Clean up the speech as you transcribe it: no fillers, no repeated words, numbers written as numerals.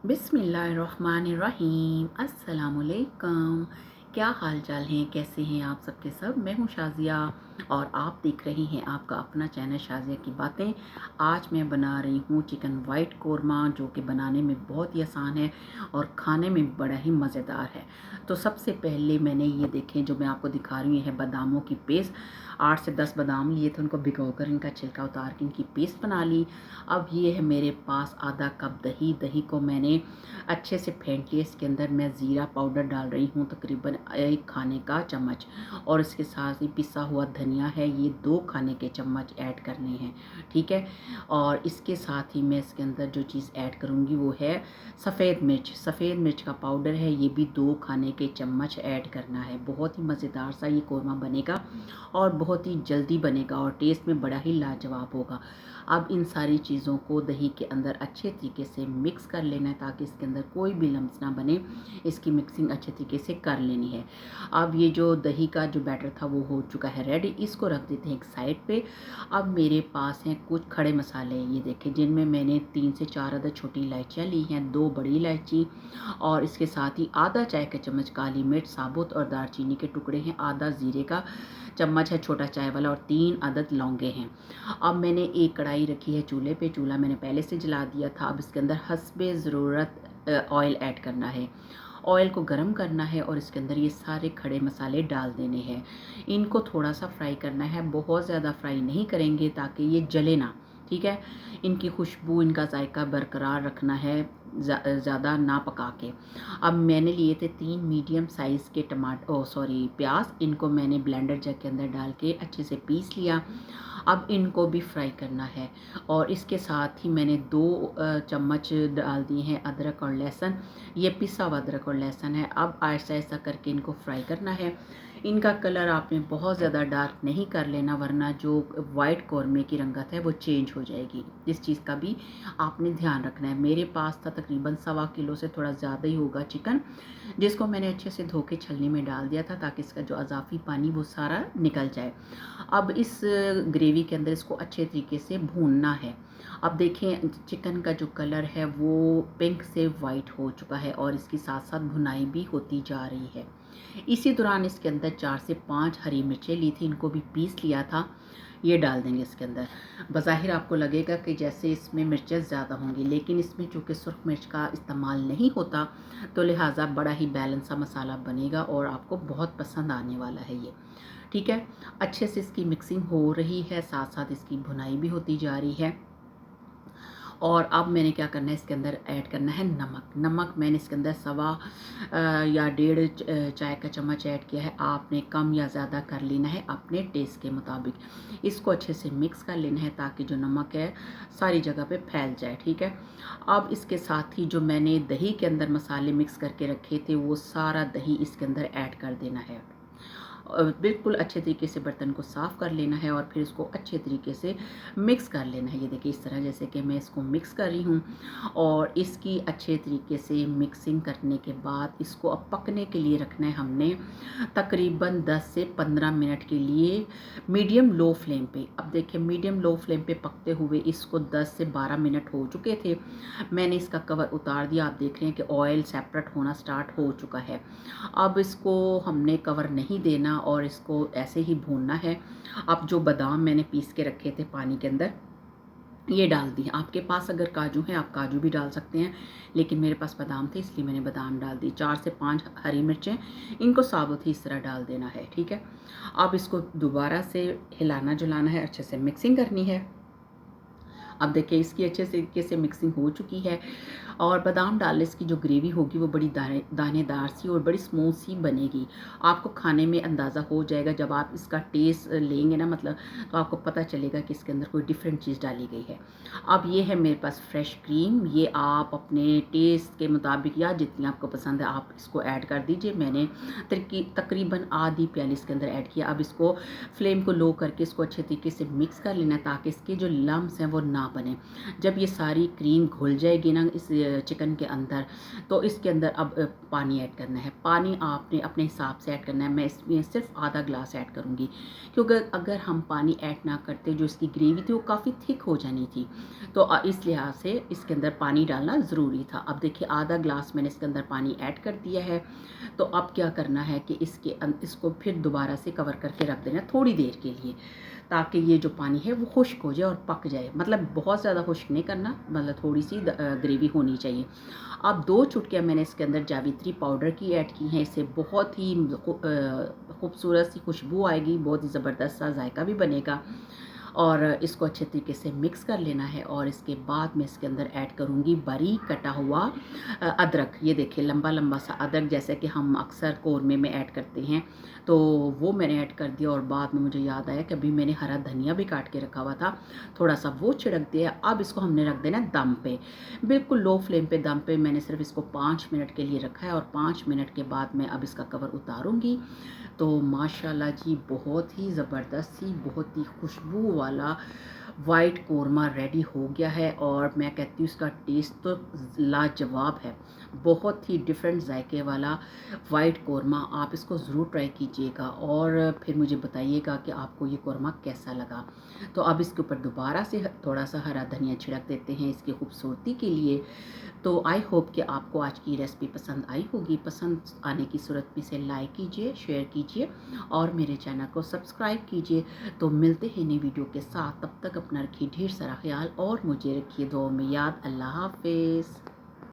बिस्मिल्लाहिर्रहमानिर्रहीम। अस्सलामुअलैकुम। क्या हाल चाल हैं, कैसे हैं आप सबके सब। मैं हूँ शाज़िया और आप देख रही हैं आपका अपना चैनल शाज़िया की बातें। आज मैं बना रही हूँ चिकन वाइट कोरमा, जो कि बनाने में बहुत ही आसान है और खाने में बड़ा ही मज़ेदार है। तो सबसे पहले मैंने ये देखें, जो मैं आपको दिखा रही हूँ, ये है बादामों की पेस्ट। 8 से 10 बादाम लिए थे, उनको भिगोकर इनका छिलका उतार के इनकी पेस्ट बना ली। अब ये है मेरे पास आधा कप दही। दही को मैंने अच्छे से फेंट लिया। इसके अंदर मैं ज़ीरा पाउडर डाल रही हूँ, तकरीबन 1 खाने का चम्मच, और इसके साथ ही पिसा हुआ धनिया है, ये 2 खाने के चम्मच ऐड करने हैं, ठीक है। और इसके साथ ही मैं इसके अंदर जो चीज़ ऐड करूँगी वो है सफ़ेद मिर्च। सफ़ेद मिर्च का पाउडर है, ये भी 2 खाने के चम्मच ऐड करना है। बहुत ही मज़ेदार सा ये कोरमा बनेगा और बहुत ही जल्दी बनेगा और टेस्ट में बड़ा ही लाजवाब होगा। अब इन सारी चीज़ों को दही के अंदर अच्छे तरीके से मिक्स कर लेना है, ताकि इसके अंदर कोई भी लम्स ना बने। इसकी मिक्सिंग अच्छे तरीके से कर लेनी है। अब ये जो दही का जो बैटर था वो हो चुका है रेडी। इसको रख देते हैं एक साइड पे। अब मेरे पास हैं कुछ खड़े मसाले, ये देखें, जिनमें मैंने 3 से 4 अदद छोटी इलायचियाँ ली हैं, 2 बड़ी इलायची, और इसके साथ ही आधा चाय का चम्मच काली मिर्च साबुत, और दालचीनी के टुकड़े हैं, आधा ज़ीरे का चम्मच है छोटा चाय वाला, और 3 अदद लौंगे हैं। अब मैंने एक कढ़ाई रखी है चूल्हे पे। चूल्हा मैंने पहले से जला दिया था। अब इसके अंदर हस्बे ज़रूरत ऑयल ऐड करना है। ऑयल को गरम करना है और इसके अंदर ये सारे खड़े मसाले डाल देने हैं। इनको थोड़ा सा फ्राई करना है, बहुत ज़्यादा फ्राई नहीं करेंगे ताकि ये जले ना, ठीक है। इनकी खुशबू, इनका जायका बरकरार रखना है, ज़्यादा ना पका के। अब मैंने लिए थे 3 मीडियम साइज़ के प्याज। इनको मैंने ब्लेंडर जग के अंदर डाल के अच्छे से पीस लिया। अब इनको भी फ्राई करना है, और इसके साथ ही मैंने 2 चम्मच डाल दिए हैं अदरक और लहसुन। ये पिसा हुआ अदरक और लहसुन है। अब आहिस्ता आहिस्ता करके इनको फ्राई करना है। इनका कलर आपने बहुत ज़्यादा डार्क नहीं कर लेना, वरना जो वाइट कौरमे की रंगत है वो चेंज हो जाएगी। इस चीज़ का भी आपने ध्यान रखना है। मेरे पास था तकरीबन 1.25 किलो से थोड़ा ज़्यादा ही होगा चिकन, जिसको मैंने अच्छे से धो के छलनी में डाल दिया था, ताकि इसका जो अज़ाफ़ी पानी वो सारा निकल जाए। अब इस ग्रेवी के अंदर इसको अच्छे तरीके से भूनना है। अब देखें, चिकन का जो कलर है वो पिंक से वाइट हो चुका है और इसके साथ साथ भुनाई भी होती जा रही है। इसी दौरान इसके अंदर 4 से 5 हरी मिर्चें ली थी, इनको भी पीस लिया था, ये डाल देंगे इसके अंदर। बज़ाहिर आपको लगेगा कि जैसे इसमें मिर्चें ज़्यादा होंगी, लेकिन इसमें चूँकि सुर्ख मिर्च का इस्तेमाल नहीं होता, तो लिहाजा बड़ा ही बैलेंस सा मसाला बनेगा और आपको बहुत पसंद आने वाला है ये, ठीक है। अच्छे से इसकी मिक्सिंग हो रही है, साथ साथ इसकी भुनाई भी होती जा रही है। और अब मैंने क्या करना है, इसके अंदर ऐड करना है नमक। नमक मैंने इसके अंदर 1.25 या 1.5 चाय का चम्मच ऐड किया है। आपने कम या ज़्यादा कर लेना है अपने टेस्ट के मुताबिक। इसको अच्छे से मिक्स कर लेना है ताकि जो नमक है सारी जगह पे फैल जाए, ठीक है। अब इसके साथ ही जो मैंने दही के अंदर मसाले मिक्स करके रखे थे, वो सारा दही इसके अंदर ऐड कर देना है। बिल्कुल अच्छे तरीके से बर्तन को साफ़ कर लेना है और फिर इसको अच्छे तरीके से मिक्स कर लेना है। ये देखिए, इस तरह जैसे कि मैं इसको मिक्स कर रही हूँ, और इसकी अच्छे तरीके से मिक्सिंग करने के बाद इसको अब पकने के लिए रखना है हमने तकरीबन 10 से 15 मिनट के लिए मीडियम लो फ्लेम पे। अब देखिए, मीडियम लो फ्लेम पे पकते हुए इसको 10 से 12 मिनट हो चुके थे। मैंने इसका कवर उतार दिया। आप देख रहे हैं कि ऑयल सेपरेट होना स्टार्ट हो चुका है। अब इसको हमने कवर नहीं देना और इसको ऐसे ही भूनना है। अब जो बादाम मैंने पीस के रखे थे पानी के अंदर, ये डाल दिए। आपके पास अगर काजू है आप काजू भी डाल सकते हैं, लेकिन मेरे पास बादाम थे इसलिए मैंने बादाम डाल दी। 4 से 5 हरी मिर्चें, इनको साबुत ही इस तरह डाल देना है, ठीक है। अब इसको दोबारा से हिलाना जुलाना है, अच्छे से मिक्सिंग करनी है। अब देखिए, इसकी अच्छे तरीके से मिक्सिंग हो चुकी है, और बादाम डालने से इसकी जो ग्रेवी होगी वो बड़ी दानेदार सी और बड़ी स्मूथ सी बनेगी। आपको खाने में अंदाज़ा हो जाएगा जब आप इसका टेस्ट लेंगे ना, मतलब, तो आपको पता चलेगा कि इसके अंदर कोई डिफरेंट चीज़ डाली गई है। अब ये है मेरे पास फ्रेश क्रीम। ये आप अपने टेस्ट के मुताबिक या जितनी आपको पसंद है आप इसको ऐड कर दीजिए। मैंने तकरीबन आधी प्याली इसके अंदर ऐड किया। अब इसको फ्लेम को लो करके इसको अच्छे तरीके से मिक्स कर लेना, ताकि इसके जो लम्स हैं वो ना ना बने। जब ये सारी क्रीम घुल जाएगी ना इस चिकन के अंदर, तो इसके अंदर अब पानी ऐड करना है। पानी आपने अपने हिसाब से ऐड करना है। मैं इसमें सिर्फ आधा ग्लास ऐड करूँगी, क्योंकि अगर हम पानी ऐड ना करते, जो इसकी ग्रेवी थी वो काफ़ी थिक हो जानी थी। तो इस लिहाज से इसके अंदर पानी डालना ज़रूरी था। अब देखिए आधा ग्लास मैंने इसके अंदर पानी ऐड कर दिया है। तो अब क्या करना है कि इसको फिर दोबारा से कवर करके रख देना थोड़ी देर के लिए, ताकि ये जो पानी है वो खुश्क हो जाए और पक जाए। मतलब बहुत ज़्यादा खुश्क नहीं करना, मतलब थोड़ी सी ग्रेवी होनी चाहिए। अब 2 चुटकियाँ मैंने इसके अंदर जावित्री पाउडर की ऐड की हैं। इससे बहुत ही खूबसूरत सी खुशबू आएगी, बहुत ही ज़बरदस्त सा जायका भी बनेगा। और इसको अच्छे तरीके से मिक्स कर लेना है। और इसके बाद मैं इसके अंदर ऐड करूँगी बारीक कटा हुआ अदरक। ये देखिए लंबा लंबा सा अदरक, जैसे कि हम अक्सर कौरमे में ऐड करते हैं, तो वो मैंने ऐड कर दिया। और बाद में मुझे याद आया कि अभी मैंने हरा धनिया भी काट के रखा हुआ था, थोड़ा सा वो छिड़क दिया। अब इसको हमने रख देना दम पे, बिल्कुल लो फ्लेम पे दम पे। मैंने सिर्फ इसको 5 मिनट के लिए रखा है और 5 मिनट के बाद मैं अब इसका कवर उतारूँगी। तो माशाल्लाह जी बहुत ही ज़बरदस्त सी, बहुत ही खुशबू वाला वाइट कोरमा रेडी हो गया है। और मैं कहती हूँ इसका टेस्ट तो लाजवाब है, बहुत ही डिफरेंट जायके वाला वाइट कोरमा। आप इसको ज़रूर ट्राई कीजिएगा और फिर मुझे बताइएगा कि आपको ये कोरमा कैसा लगा। तो अब इसके ऊपर दोबारा से थोड़ा सा हरा धनिया छिड़क देते हैं इसकी खूबसूरती के लिए। तो आई होप कि आपको आज की रेसिपी पसंद आई होगी। पसंद आने की सूरत में इसे लाइक कीजिए, शेयर कीजिए और मेरे चैनल को सब्सक्राइब कीजिए। तो मिलते हैं नई वीडियो के साथ, तब तक अपना रखिए ढेर सारा ख्याल और मुझे रखिए दुआ में याद। अल्लाह हाफिज़।